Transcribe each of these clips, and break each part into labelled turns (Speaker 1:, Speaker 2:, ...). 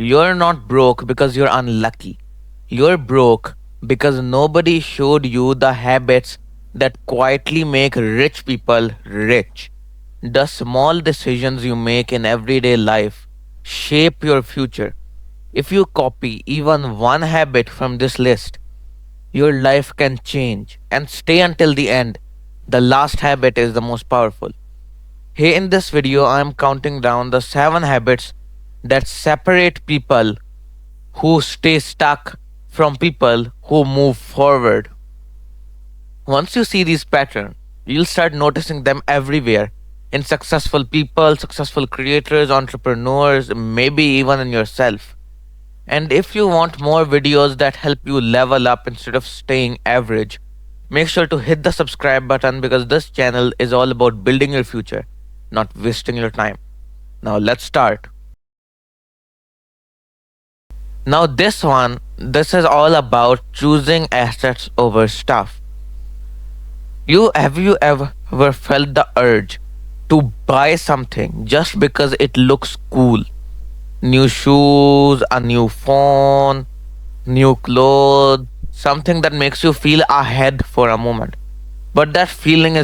Speaker 1: You're not broke because you're unlucky. You're broke because nobody showed you the habits that quietly make rich people rich. The small decisions you make in everyday life shape your future. If you copy even one habit from this list, your life can change and stay until the end. The last habit is the most powerful. Here in this video, I am counting down the 7 habits that separate people who stay stuck from people who move forward. Once you see these patterns, you'll start noticing them everywhere in successful people, successful creators, entrepreneurs, maybe even in yourself. And if you want more videos that help you level up instead of staying average, make sure to hit the subscribe button because this channel is all about building your future, not wasting your time. Now let's start. Now this is all about choosing assets over stuff. Have you ever felt the urge to buy something just because it looks cool? New shoes, a new phone, new clothes, something that makes you feel ahead for a moment. But that feeling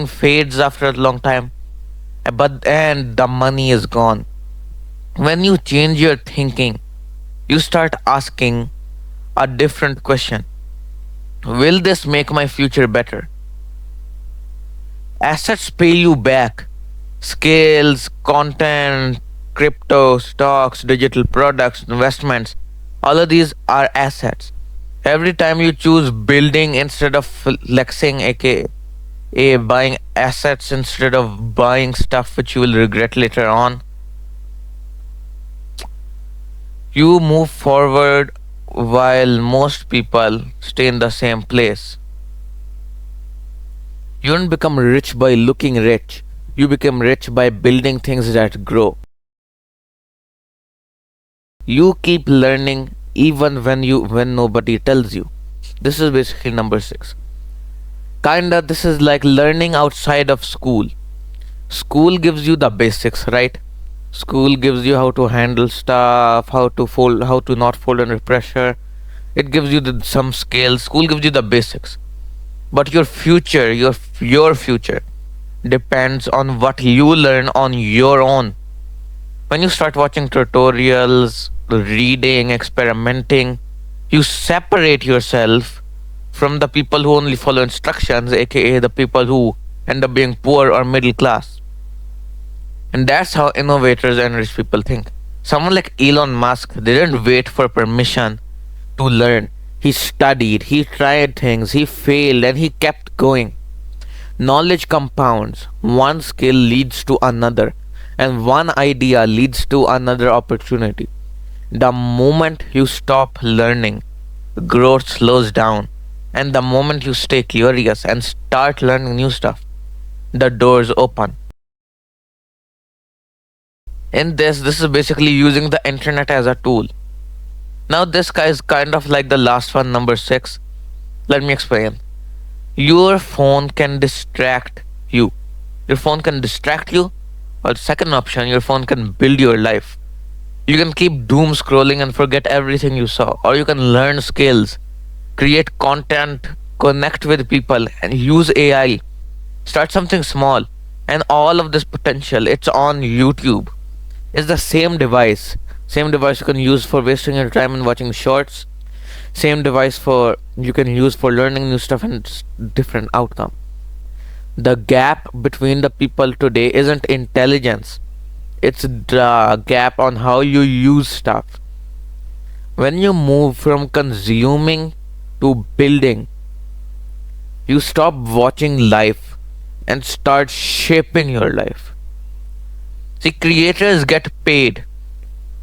Speaker 1: fades after a long time. But and the money is gone. When you change your thinking, you start asking a different question. Will this make my future better? Assets pay you back. Skills, content, crypto, stocks, digital products, investments, all of these are assets. Every time you choose building instead of flexing, aka buying assets instead of buying stuff which you will regret later on, you move forward while most people stay in the same place. You don't become rich by looking rich. You become rich by building things that grow. You keep learning even when nobody tells you. This is basically number 6. Kinda this is like learning outside of school. School gives you the basics, right? School gives you how to handle stuff, how to not fold under pressure. It gives you some skills. School gives you the basics. But your future depends on what you learn on your own. When you start watching tutorials, reading, experimenting, you separate yourself from the people who only follow instructions, aka the people who end up being poor or middle class. And that's how innovators and rich people think. Someone like Elon Musk didn't wait for permission to learn. He studied, he tried things, he failed, and he kept going. Knowledge compounds. One skill leads to another, and one idea leads to another opportunity. The moment you stop learning, growth slows down. And the moment you stay curious and start learning new stuff, the doors open. In this is basically using the internet as a tool. Now, this guy is kind of like the last one, number 6. Let me explain. Your phone can distract you. Your phone can distract you, or second option, your phone can build your life. You can keep doom scrolling and forget everything you saw, or you can learn skills, create content, connect with people, and use AI. Start something small, and all of this potential, it's on YouTube. It's the same device. Same device you can use for wasting your time and watching shorts. Same device for you can use for learning new stuff and it's different outcome. The gap between the people today isn't intelligence. It's the gap on how you use stuff. When you move from consuming to building, you stop watching life and start shaping your life. See, creators get paid,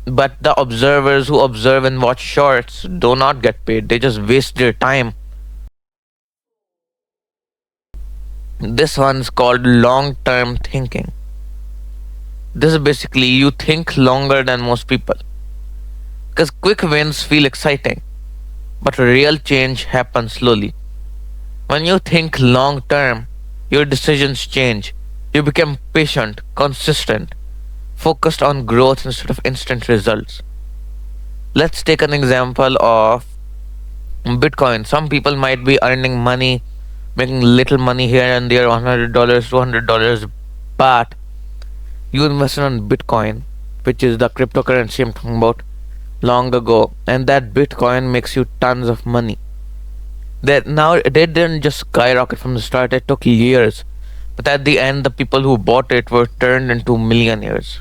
Speaker 1: but the observers who observe and watch shorts do not get paid. They just waste their time. This one's called long term thinking. This is basically you think longer than most people. Because quick wins feel exciting, but real change happens slowly. When you think long term, your decisions change. You become patient, consistent. focused on growth instead of instant results. Let's take an example of Bitcoin. Some people might be earning money, making little money here and there, $100, $200, but you invested on Bitcoin, which is the cryptocurrency I'm talking about, long ago, and that Bitcoin makes you tons of money. That now they didn't just skyrocket from the start, it took years. But at the end, the people who bought it were turned into millionaires.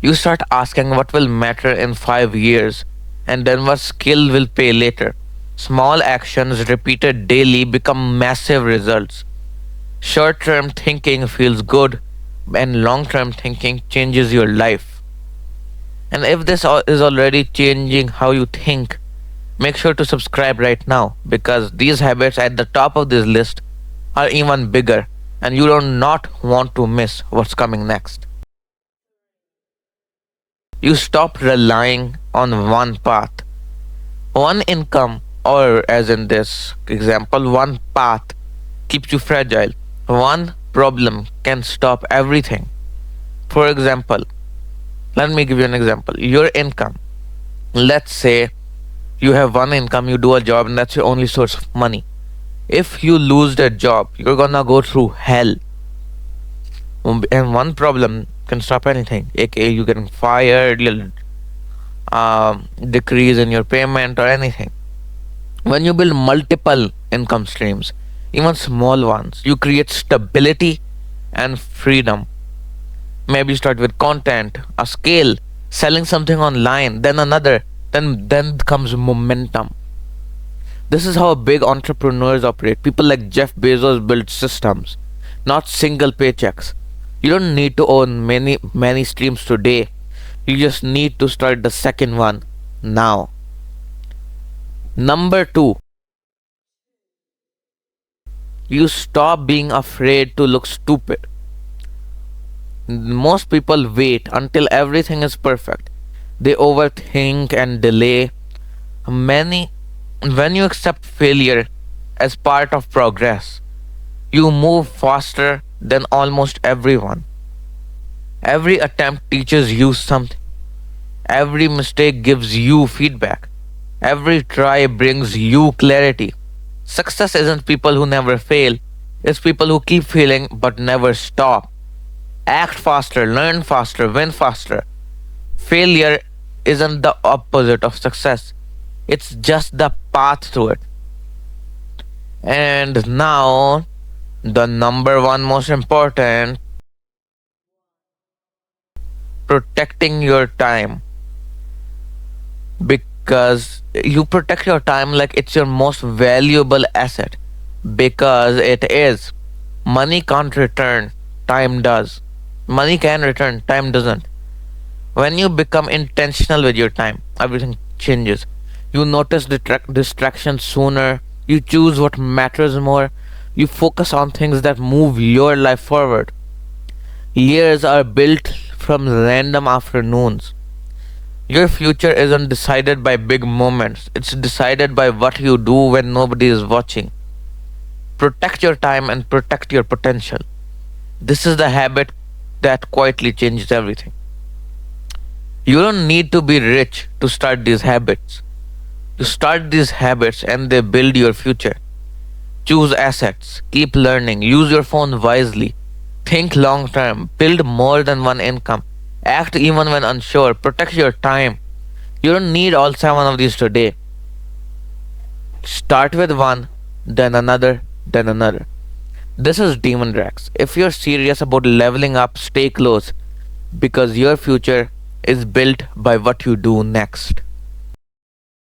Speaker 1: You start asking what will matter in 5 years, and then what skill will pay later. Small actions repeated daily become massive results. Short term thinking feels good, and long term thinking changes your life. And if is already changing how you think, make sure to subscribe right now because these habits at the top of this list are even bigger and you do not want to miss what's coming next. You stop relying on one path, one income, or as in this example, one path keeps you fragile. One problem can stop everything. For example, let me give you an example. Your income. Let's say you have one income, you do a job, and that's your only source of money. If you lose that job, you're gonna go through hell. And one problem can stop anything, aka you getting fired, you'll decrease in your payment or anything. When you build multiple income streams, even small ones, you create stability and freedom. Maybe you start with content, a skill, selling something online, then another, then comes momentum. This is how big entrepreneurs operate. People like Jeff Bezos build systems, not single paychecks. You don't need to own many streams today. You just need to start the second one now. Number 2, you stop being afraid to look stupid. Most people wait until everything is perfect. They overthink and delay. When you accept failure as part of progress, you move faster than almost everyone. Every attempt teaches you something. Every mistake gives you feedback. Every try brings you clarity. Success isn't people who never fail, it's people who keep failing but never stop. Act faster, learn faster, win faster. Failure isn't the opposite of success, it's just the path to it. And now, the number one most important, protecting your time. Because you protect your time like it's your most valuable asset. Because it is. Money can't return, time does. Money can return, time doesn't. When you become intentional with your time, everything changes. You notice distractions sooner. You choose what matters more. You focus on things that move your life forward. Years are built from random afternoons. Your future isn't decided by big moments, it's decided by what you do when nobody is watching. Protect your time and protect your potential. This is the habit that quietly changes everything. You don't need to be rich to start these habits. You start these habits and they build your future. Choose assets, keep learning, use your phone wisely, think long term, build more than one income, act even when unsure, protect your time. You don't need all 7 of these today. Start with one, then another, then another. This is Demon Rex. If you're serious about leveling up, stay close because your future is built by what you do next.